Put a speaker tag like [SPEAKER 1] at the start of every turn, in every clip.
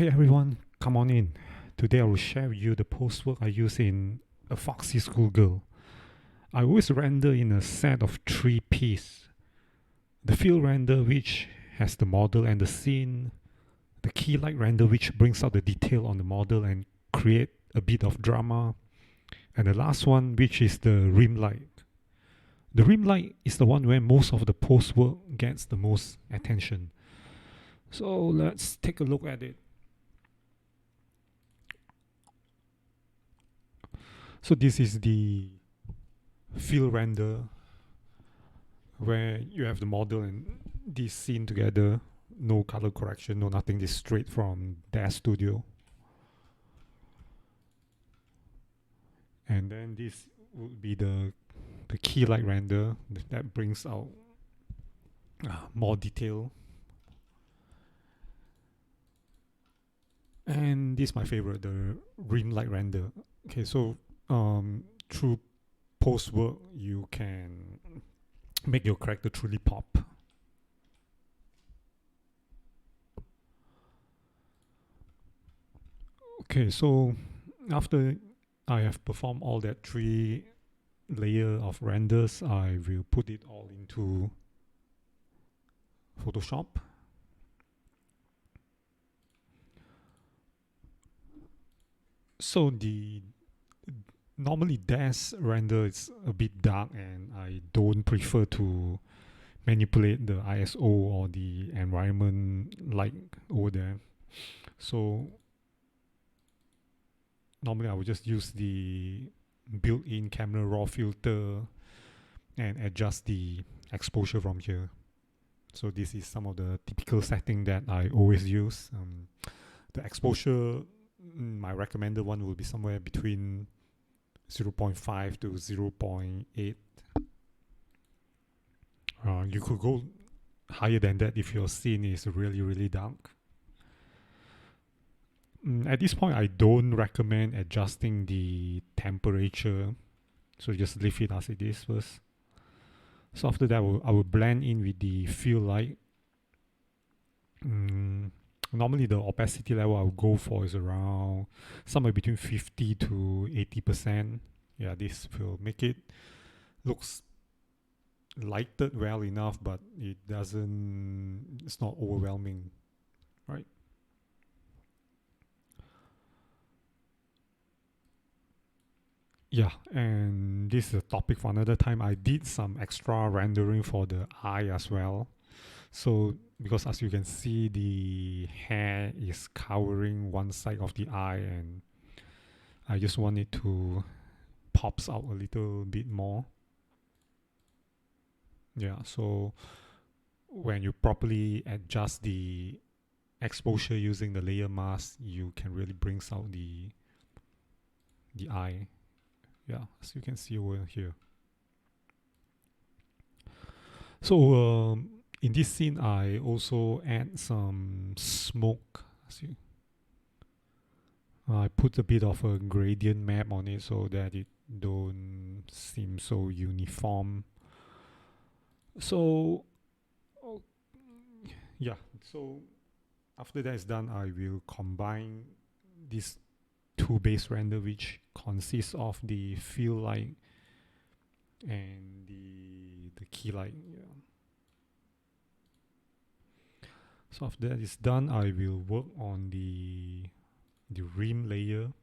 [SPEAKER 1] Hi everyone, come on in. Today I will share with you the postwork I use in a foxy schoolgirl. I always render in a set of 3 pieces. The fill render which has the model and the scene, the key light render which brings out the detail on the model and create a bit of drama, and the last one which is the rim light. The rim light is the one where most of the postwork gets the most attention. So let's take a look at it. So this is the fill render where you have the model and this scene together, no color correction, no nothing, this straight from Daz Studio. And then this would be the key light render that brings out more detail. And this is my favorite, the rim light render. Okay, so through postwork you can make your character truly pop. Okay, so after I have performed all that 3 layer of renders, I will put it all into Photoshop. So the normally Daz render is a bit dark and I don't prefer to manipulate the ISO or the environment light over there. So normally I would just use the built-in camera raw filter and adjust the exposure from here. So this is some of the typical setting that I always use. The exposure, my recommended one will be somewhere between 0.5 to 0.8. You could go higher than that if your scene is really dark. At this point, I don't recommend adjusting the temperature, so just leave it as it is first. So after that, I will blend in with the fill light. Normally the opacity level I'll go for is around somewhere between 50 to 80%. Yeah, this will make it looks lighted well enough, but it's not overwhelming, right? Yeah, and this is a topic for another time. I did some extra rendering for the eye as well. So because as you can see, the hair is covering one side of the eye and I just want it to pops out a little bit more. Yeah, so when you properly adjust the exposure using the layer mask, you can really bring out the eye. Yeah, as you can see over here. So in this scene, I also add some smoke. See, I put a bit of a gradient map on it so that it don't seem so uniform. So yeah, so after that is done, I will combine these 2 base render, which consists of the fill light and the key light. Yeah. So after that is done, I will work on the rim layer.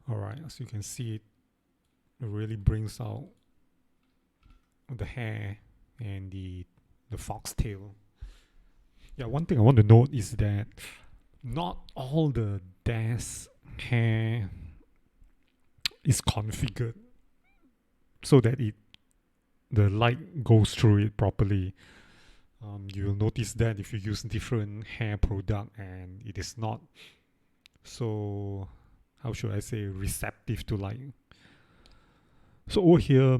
[SPEAKER 1] Alright, as you can see, it really brings out the hair and the foxtail. Yeah, one thing I want to note is that not all the Daz hair is configured so that the light goes through it properly. You'll notice that if you use different hair product and it is not so, how should I say, receptive to light. So over here,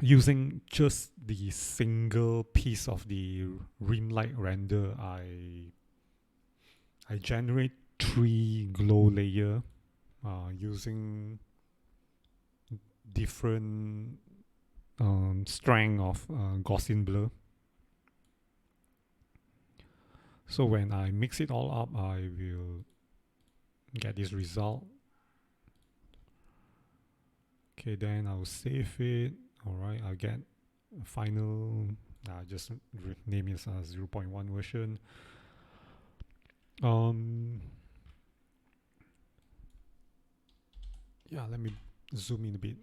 [SPEAKER 1] using just the single piece of the rim light render, I generate 3 glow layer using different strength of Gaussian blur. So when I mix it all up, I will get this result. Okay, then I'll save it. Alright, I'll get a final, just name it as a 0.1 version. Yeah, let me zoom in a bit.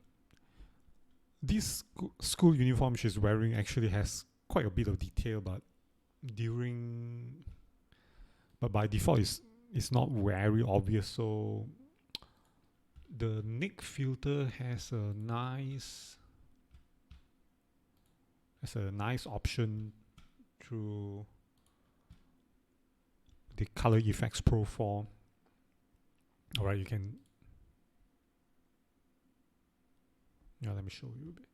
[SPEAKER 1] This school uniform she's wearing actually has quite a bit of detail, but by default it's not very obvious. So the Nick filter has a nice option through the color effects pro form. Alright, you can, let me show you a bit.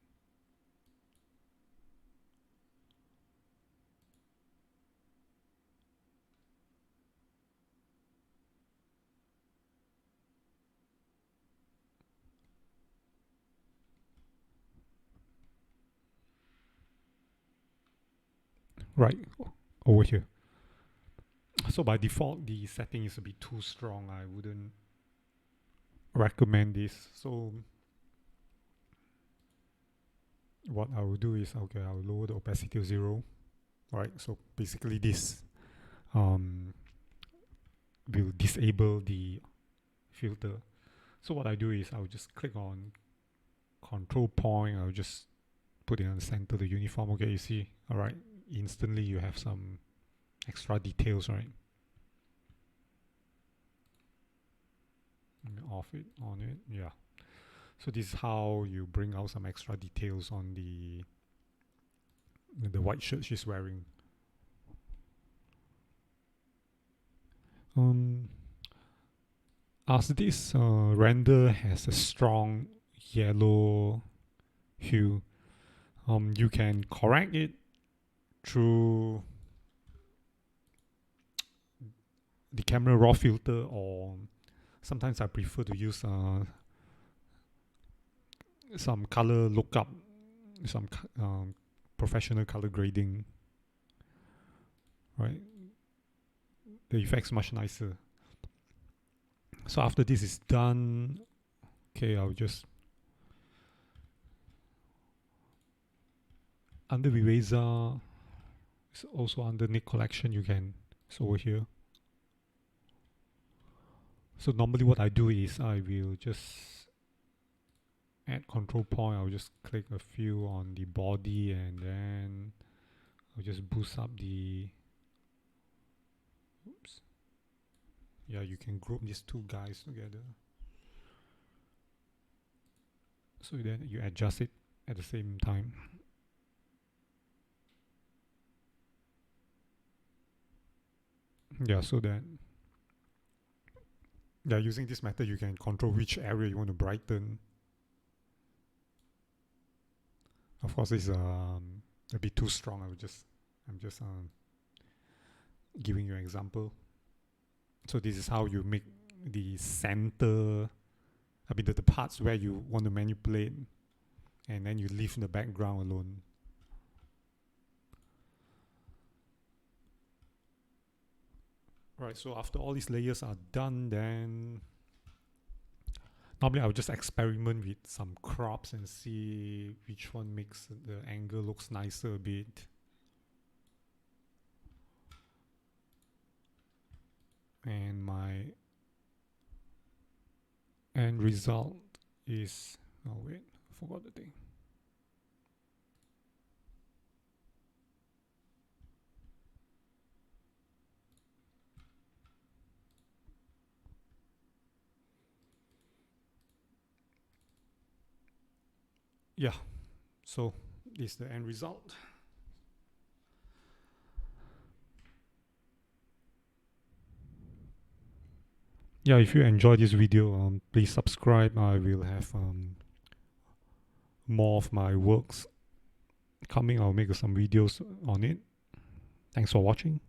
[SPEAKER 1] Right, over here. So by default, the setting is a bit too strong. I wouldn't recommend this. So what I will do is, okay, I'll lower the opacity to 0. Right, so basically this will disable the filter. So what I do is I'll just click on control point. I'll just put it on the center of the uniform. Okay, you see, all right, instantly you have some extra details, right? Off it, on it, yeah. So this is how you bring out some extra details on the white shirt she's wearing. As this render has a strong yellow hue, you can correct it through the camera raw filter, or sometimes I prefer to use some color lookup, some professional color grading, right? The effect's much nicer. So after this is done, okay, I'll just under eraser, it's also under Nick collection. It's over here. So normally what I do is I will just add control point. I'll just click a few on the body, and then I'll just boost up the, oops. Yeah, you can group these two guys together. So then you adjust it at the same time. Yeah, so that, yeah, using this method you can control which area you want to brighten. Of course, it's a bit too strong. I'm just giving you an example. So this is how you make the center, the parts where you want to manipulate, and then you leave the background alone. Right, so after all these layers are done, then normally I'll just experiment with some crops and see which one makes the angle looks nicer a bit. And my end result is, oh wait, I forgot the thing. Yeah, so this is the end result. Yeah, if you enjoyed this video, please subscribe. I will have more of my works coming. I'll make some videos on it. Thanks for watching.